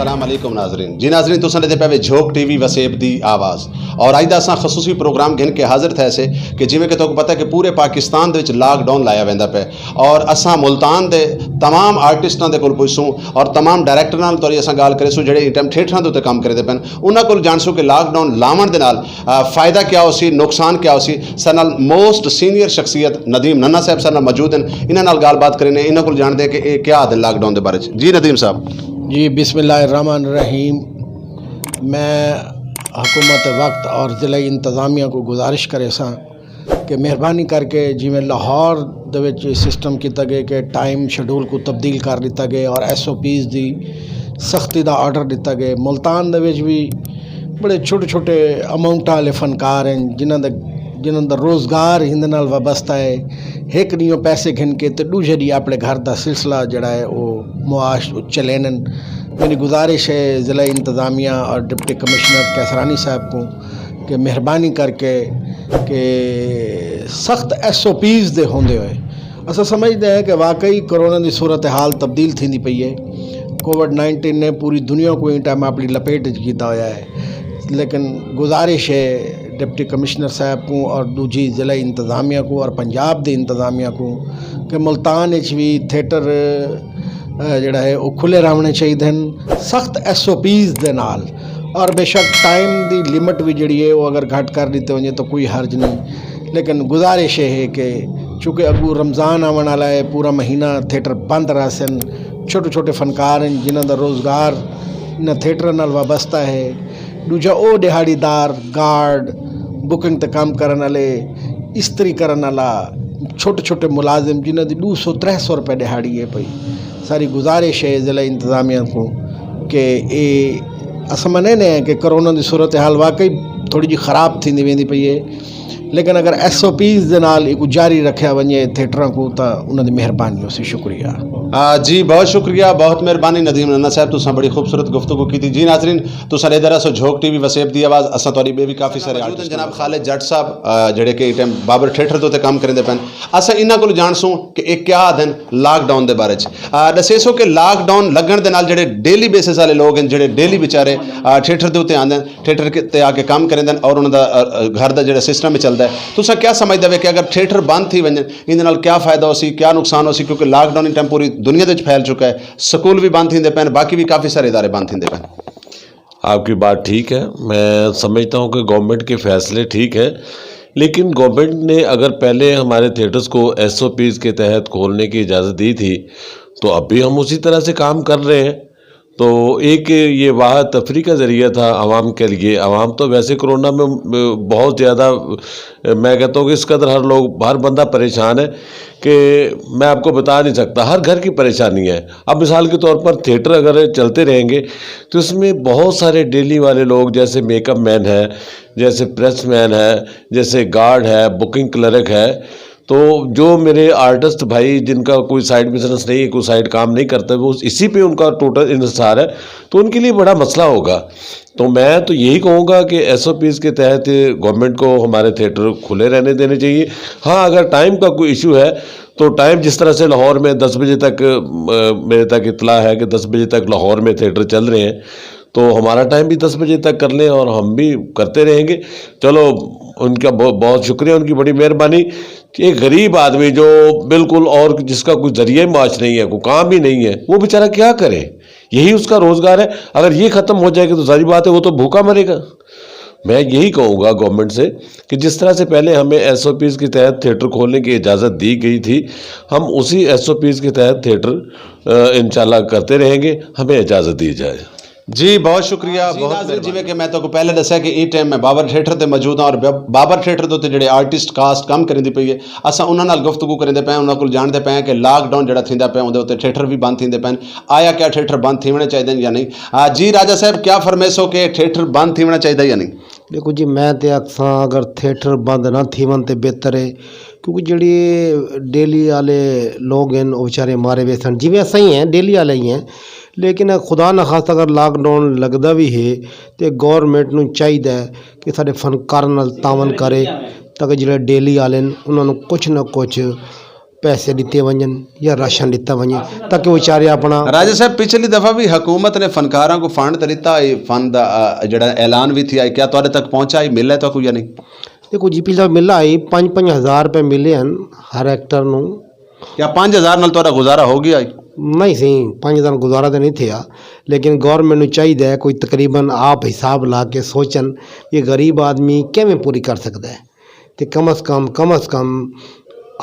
अस्सलाम वालेकुम नाजरीन जी नाजरीन तुसां दे पे झोक टीवी वसेब दी आवाज़ और अज दा असां खसूसी प्रोग्राम गिन के हाजिर थे से कि जिमें कि तुहानू पता है कि पूरे पाकिस्तान दे विच लॉकडाउन लाया वेंदा पे और असां मुल्तान दे तमाम आर्टिस्टां दे कोल पुछसूं और तमाम डायरैक्टरां नाल तोरी असां गल करेसूं जेहड़े इस टाइम थिएटरां दे उत्ते काम करदे पैन उन्हां कोल जानसूं कि लॉकडाउन लावण दे नाल फ़ायदा क्या हो सी नुकसान क्या हो सी साडे नाल मोस्ट सीनियर शख्सियत नदीम नन्ना साहब साडे नाल मौजूद हैं इन्हां नाल गलबात करने इन्हां कोल जानदे कि ये क्या आदत लॉकडाउन दे बारे जी नदीम साहब जी बिस्मिल्लाहिर्रहमानिर्रहीम। मैं हुकूमत वक्त और ज़िला इंतज़ामिया को गुजारिश करे सा कि मेहरबानी करके जिमें लाहौर दे विच सिस्टम किया गया कि टाइम शेड्यूल को तब्दील कर दिता गया और SOPs दी सख्ती का ऑर्डर दिता गया। मुल्तान दे विच भी बड़े छोटे छोटे अमाउंट वाले फनकार हैं जिन्हों का रोज़गार हिंदे नाल वाबस्ता है। एक नहीं पैसे घिन के तो दूजे दी अपने घर का सिलसिला जड़ा है वो मुआश चलेन। मेरी गुजारिश है ज़िला इंतज़ामिया और डिप्टी कमिश्नर कैसरानी साहब को कि मेहरबानी करके कि सख्त SOPs दे होंदे हुए असा समझते हैं कि वाकई कोरोना की सूरत हाल तब्दील थी पई है। कोविड-19 ने पूरी दुनिया को इन टाइम अपनी लपेट किया होया है। लेकिन गुजारिश है डिप्टी कमिश्नर साहब को और दूजी ज़िला इंतज़ामिया को और पंजाब दे इंतज़ामिया को कि मुल्तान भी थिएटर जड़ा है वो खुले रहने चाहिए सख्त SOPs दे नाल और बेशक टाइम दी लिमिट भी जड़ी है वो अगर घट कर दीते होंगे तो कोई हर्ज नहीं। लेकिन गुजारिश है कि चूँकि अगू रमज़ान आने वाला है पूरा महीना थिएटर बंद रह सन। छोटे छोटे फनकार हैं जिन्हों का रोज़गार इन थिएटर नाल वाबस्ता है। दूजा वो दिहाड़ीदार गार्ड बुकिंग ते काम करने वाले इस्त्री करने वाला छोटे छोटे मुलाजिम जिन्हों की 200-300 रुपये दिहाड़ी है पई। सारी गुजारिश है ज़िला इंतज़ामिया को कि ये अस मने कि कोरोना की सूरत हाल वाकई थोड़ी जी ख़राब थी वेंदी पई है। लेकिन अगर SOPs दे नाल एक जारी रखा वने थिएटर को तो उन्होंने मेहरबानी उसी शुक्रिया। जी बहुत शुक्रिया बहुत मेहरबानी नदीम नन्ना साहब तुसां बड़ी खूबसूरत गुफ्तगू की थी। जी नाजरीन तुसां इधर सो झोक टीवी वसेब दी आवाज़ असां तुहाडी बे भी काफ़ी सारे आर्टिस्ट जनाब खालिद जट साहब जेडे कि टाइम बाबर थिएटर दे उत्ते काम करेंदे पैन असां इन्हां कोल जानसूं कि ये क्या आदन लॉकडाउन दे बारे च दसेसो कि लॉकडाउन लगन दे नाल जेडे डेली बेसिस वाले लोग हैं जेडे डेली बेचारे थिएटर दे उत्ते आंदे थिएटर ते आके काम करेंदे और उन्हां दा घर दा जेड़ा सिस्टम चलदा तुसा क्या समझते हो कि अगर थिएटर बंद थी वन इन क्या फ़ायदा हो सी क्या नुकसान हो सी क्योंकि लॉकडाउन इन टाइम पूरी दुनिया में फैल चुका है। स्कूल भी बंद थी पैन बाकी भी काफ़ी सारे इदारे बंद थी पैन। आपकी बात ठीक है। मैं समझता हूँ कि गवर्नमेंट के फैसले ठीक है लेकिन गवर्नमेंट ने अगर पहले हमारे थिएटर्स को SOPs के तहत खोलने की इजाज़त दी थी तो अब भी हम उसी तरह से काम कर रहे हैं। तो एक ये वाह तफरी का ज़रिया था आवाम के लिए। आवाम तो वैसे कोरोना में बहुत ज़्यादा मैं कहता हूँ कि इस कदर हर बंदा परेशान है कि मैं आपको बता नहीं सकता। हर घर की परेशानी है। अब मिसाल के तौर पर थिएटर अगर चलते रहेंगे तो इसमें बहुत सारे डेली वाले लोग जैसे मेकअप मैन है जैसे प्रेस मैन है जैसे गार्ड है बुकिंग क्लर्क है। तो जो मेरे आर्टिस्ट भाई जिनका कोई साइड बिजनेस नहीं है कोई साइड काम नहीं करता वो इसी पे उनका टोटल इंहिसार है तो उनके लिए बड़ा मसला होगा। तो मैं तो यही कहूँगा कि SOPs के तहत गवर्नमेंट को हमारे थिएटर खुले रहने देने चाहिए। हाँ अगर टाइम का कोई इशू है तो टाइम जिस तरह से लाहौर में 10 बजे तक मेरे तक इतला है कि 10 बजे तक लाहौर में थिएटर चल रहे हैं तो हमारा टाइम भी 10 बजे तक कर लें और हम भी करते रहेंगे। चलो उनका बहुत शुक्रिया उनकी बड़ी मेहरबानी। एक गरीब आदमी जो बिल्कुल और जिसका कोई ज़रिया माश नहीं है कोई काम भी नहीं है वो बेचारा क्या करे यही उसका रोज़गार है। अगर ये ख़त्म हो जाएगा तो सारी बात है वो तो भूखा मरेगा। मैं यही कहूँगा गवर्नमेंट से कि जिस तरह से पहले हमें SOPs के तहत थिएटर खोलने की इजाज़त दी गई थी हम उसी SOPs के तहत थिएटर इंशाल्लाह करते रहेंगे। हमें इजाज़त दी जाए। जी बहुत शुक्रिया बहुत जिमें कि मैं तो पहले दसा कि इस टाइम मैं बाबर थिएटर से मौजूद हाँ और बाबर थिएटर के उत्ते जो आर्टिस्ट कास्ट काम करेंदी पई है असां उन्हां नाल गुफ्तगू करेंदे पे उन्हां कोल जानदे पे कि लॉकडाउन जड़ा थींदा पे उहदे उत्ते थिएटर भी बंद थींदे पैन आया क्या थिएटर बंद थीवणे चाहिए या नहीं। जी राजा साहब क्या फरमेसो कि थिएटर बंद थीवणा चाहिए या नहीं। देखो जी मैं तो आखा अगर थिएटर बंद ना थीवन तो बेहतर है क्योंकि जिहड़ी डेली वाले लोग हैं वो बेचारे मारे वे सन जिवें असां ही हैं डेली वाले ही हैं। लेकिन खुदा न खास्ता अगर लॉकडाउन लगता भी है तो गौरमेंट नूं चाहिए कि साडे फनकारां नाल तावन करे ताकि जिहड़े डेली वाले उन्होंने कुछ ना कुछ पैसे दिते वञनि या राशन दिता वञे ताकि वीचारे अपना। राजा साहब पिछली दफ़ा भी हुकूमत ने फनकारों को फंड तो दिता, फंड का जड़ा ऐलान भी थी, क्या तुहाडे तक पहुँचा मिले तो कोई या नहीं? देखो जी पिछला मिला आई 5-5 हज़ार रुपये मिले हैं हर एक्टर नूं। क्या 5,000 नाल तुहाडा गुजारा हो गया? नहीं सही 5,000 गुजारा तो नहीं थे, लेकिन गौरमेंट नूं चाहिए कोई तकरीबन आप हिसाब ला के सोचन ये गरीब आदमी किवें पूरी कर सकता है, तो कम अज़ कम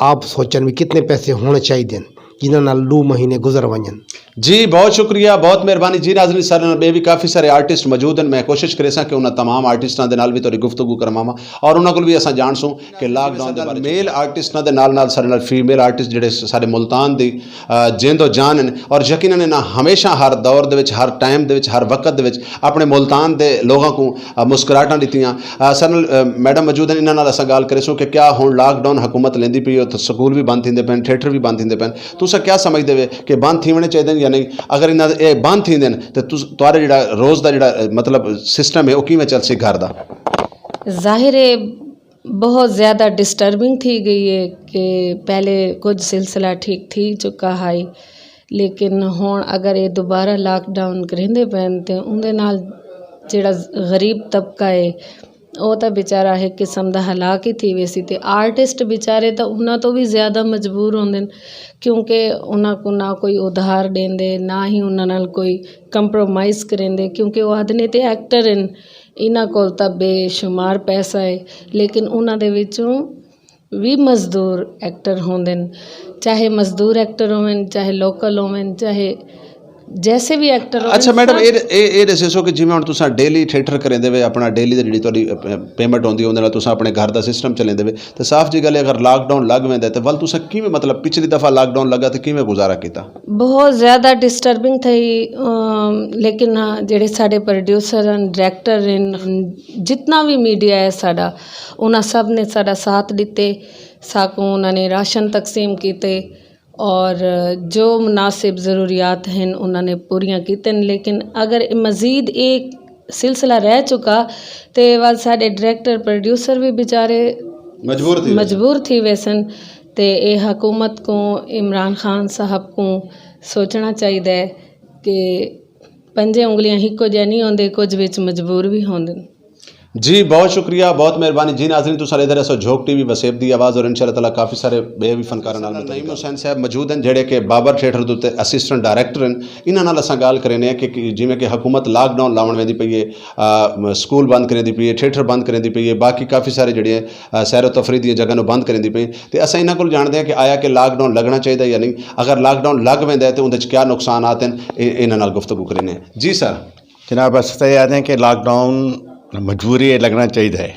आप सोचन भी कितने पैसे होने चाहिए जिन्हां नाल 2 महीने गुजर वञन। जी बहुत शुक्रिया, बहुत मेहरबानी जी। नाज़रीन सर में भी काफ़ी सारे आर्टिस्ट मौजूद हैं, मैं कोशिश करे कि उन्होंने तमाम आर्टिस्टों के नाल भी थोड़ी गुफ्तगू करवावां और उन्होंने को भी असां जाणसूं कि लॉकडाउन के बारे मेल आर्टिस्टों के नाल सारे नाल फीमेल आर्टिस्ट जिहड़े सारे मुल्तान दी जिंदो जान हैं और यकीनन इन्हां हमेशा हर दौर दे विच हर टाइम दे विच हर वक्त दे विच अपने मुल्तान के लोगों को मुस्कुराहटां दित्तियां। सर नाल मैडम मौजूद हैं, इन्हां नाल असां गल करेसूं कि क्या हुण लॉकडाउन हुकूमत लेंदी पई तो स्कूल भी बंद थींदे पैन, थिएटर भी बंद थींदे पैन, तुसां क्या समझदे वे कि बंद थीवणे चाहिए या नहीं? अगर इन्हां ये बंद थींदे तो तुहाडा जिहड़ा रोज़ का जिहड़ा मतलब सिस्टम है वो किवें चलसी घर दा? ज़ाहिर है बहुत ज़्यादा डिस्टर्बिंग थी गई है कि पहले कुछ सिलसिला ठीक थी चुका है, लेकिन हुण अगर ये दोबारा लॉकडाउन करेंदे पैन तो उहदे नाल जिहड़ा गरीब तबका है वो तो बेचारा एक किस्म का हलाक ही थी वैसी। तो आर्टिस्ट बेचारे तो उन्होंने तो भी ज़्यादा मजबूर होंदे क्योंकि उन्होंने को ना कोई उधार देंदे ना ही उन्होंने कोई कंप्रोमाइज़ करेंदे, क्योंकि वो आदने तो एक्टर हैं, इन्हों को तो बेशुमार पैसा है, लेकिन उन्होंने विचों भी मजदूर एक्टर होंदे, चाहे मजदूर एक्टर होवें चाहे लोकल होवें चाहे जैसे भी एक्टर। अच्छा मैडम ये दसो कि जिवें हुण तुसां डेली थिएटर करेंदे वे अपना डेली दी जिहड़ी तुहाडी पेमेंट होंदी उहदे नाल तुसां अपने घर दा सिस्टम चलेंदे वे, तो साफ जी गल है अगर लॉकडाउन लग वेंदा तो वल तुसां किवें मतलब पिछली दफ़ा लॉकडाउन लगा तो किवें गुजारा कीता? बहुत ज़्यादा डिस्टर्बिंग थी, लेकिन हाँ जिहड़े साडे प्रोड्यूसर हैं डायरैक्टर हैं जितना भी मीडिया है साडा उन्हां सब ने साडा साथ दिते, साकू उन्होंने राशन तकसीम कीते और जो मुनासिब ज़रूरियात हैं उन्होंने पूरियां कीतन। लेकिन अगर मज़ीद एक सिलसिला रह चुका तो वल साडे डायरैक्टर प्रोड्यूसर भी बेचारे मजबूर थी वैसन। तो ये हुकूमत को इमरान खान साहब को सोचना चाहिए कि 5 उंगलियां हिको जिहा नहीं होंदे, कुछ विच मजबूर भी होंदे। जी बहुत शुक्रिया, बहुत मेहरबानी जी। नाज़रीन तुसां इधर सो झोक टीवी वसेब दी आवाज़ और इंशाअल्लाह ताला काफ़ी सारे बे भी फनकारां नाल नईम हुसैन साहब मौजूद हैं जिहड़े कि बाबर थिएटर दे उत्ते असिस्टेंट डायरैक्टर हैं। इन्हां नाल असां गल करने कि जिवें कि हुकूमत लॉकडाउन लाउण वेंदी पई है, स्कूल बंद करेंदी पई है, थिएटर बंद करेंदी पई है, बाकी काफ़ी सारे जिहड़े सैर तफरी दी जगह बंद करेंदी पई, तो असां इन्हां कोल जानदे हां कि आया कि लॉकडाउन लगना चाहिए या नहीं, अगर लॉकडाउन लग वेंदा है तो उहदे च क्या नुकसानात हैं, इन्हां नाल गुफ्तगू करने। जी सर। जनाब अस तो याद है कि लॉकडाउन मजबूरी है लगना चाहिए है,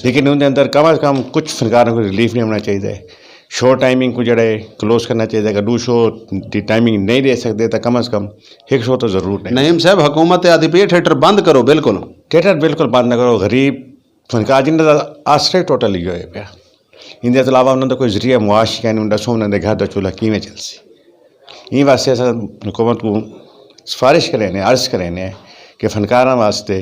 लेकिन उनके अंदर कम अज़ कम कुछ फनकारों को रिलीफ नहीं होना चाहिए। शो टाइमिंग को जड़े क्लोज करना चाहिए, अगर 2 शो की टाइमिंग नहीं दे सकते तो कम अज़ कम 1 शो तो ज़रूर नहीं। नईम साहब हुकूमत आदि पे थिएटर बंद करो, बिल्कुल थिएटर बिल्कुल बंद न करो। गरीब फनकार जिन्हें आश्रय टोटल इो है पाया, इनके अलावा उन्होंने कोई जरिया मुआश क्या नहीं दसो उन्होंने घर का चूल्हा किमें चलसी। इन वास्ते अस हुकूमत को सिफारिश करें अर्ज़ करें कि फनकारों वास्ते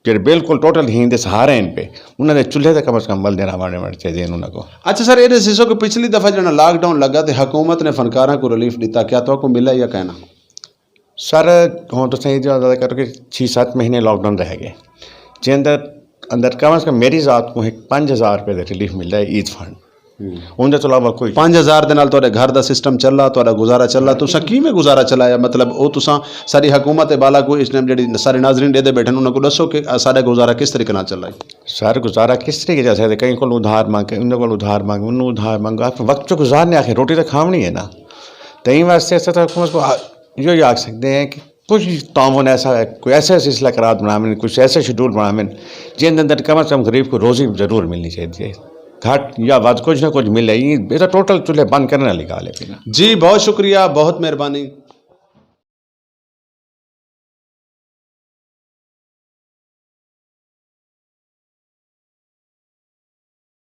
जो बिल्कुल टोटल ही सहारे इन पे उन्होंने चूल्हे से कम अज़ कम बल देना मारने चाहिए उन्होंने। अच्छा सर, ये दसो कि पिछली दफ़ा जो लॉकडाउन लगा तो हुकूमत ने फनकारों को रिलीफ दिता, क्या तो मिला या कहना? सर हूँ तो सही ज़्यादा करो कि 6-7 महीने लॉकडाउन रह गए, जिंदे अंदर कम अज़ कम मेरी ज़ात को 5,000 रुपये का रिलीफ मिल रहा है ईद फंड। उनके तो अलावा कोई 5,000 के नाल तुहाडे घर का सिस्टम चला, तुहाडा गुजारा चला, तुसां किवें गुजारा चलाया? मतलब वो तुसां सारी हुकूमत बाला को इस टाइम जी सारे नाजरीन दे बैठे उन्होंने को दसो कि सारा गुजारा किस तरीके नाल चल रहा है? सर गुजारा किस तरीके जा सकते, कहीं को उधार मांगे उन्हें को उधार मांगे उन्हें उधार मांगो, आप वक्त जो गुजारने आखिर रोटी तो खावनी है ना। तो इन वास्ते ऐसा तो हुकूमत को यो आख सकते हैं कि कुछ ताउन ऐसा कोई ऐसा सिलसिला करार बनावें, कुछ ऐसे शेड्यूल बनावें जिन अंदर कम अज़ कम गरीब को रोज़ी जरूर मिलनी चाहिए, घट या वध कुछ ना कुछ मिले। ये तो टोटल चूल्हे बंद करने वाली गाल है। जी बहुत शुक्रिया, बहुत मेहरबानी।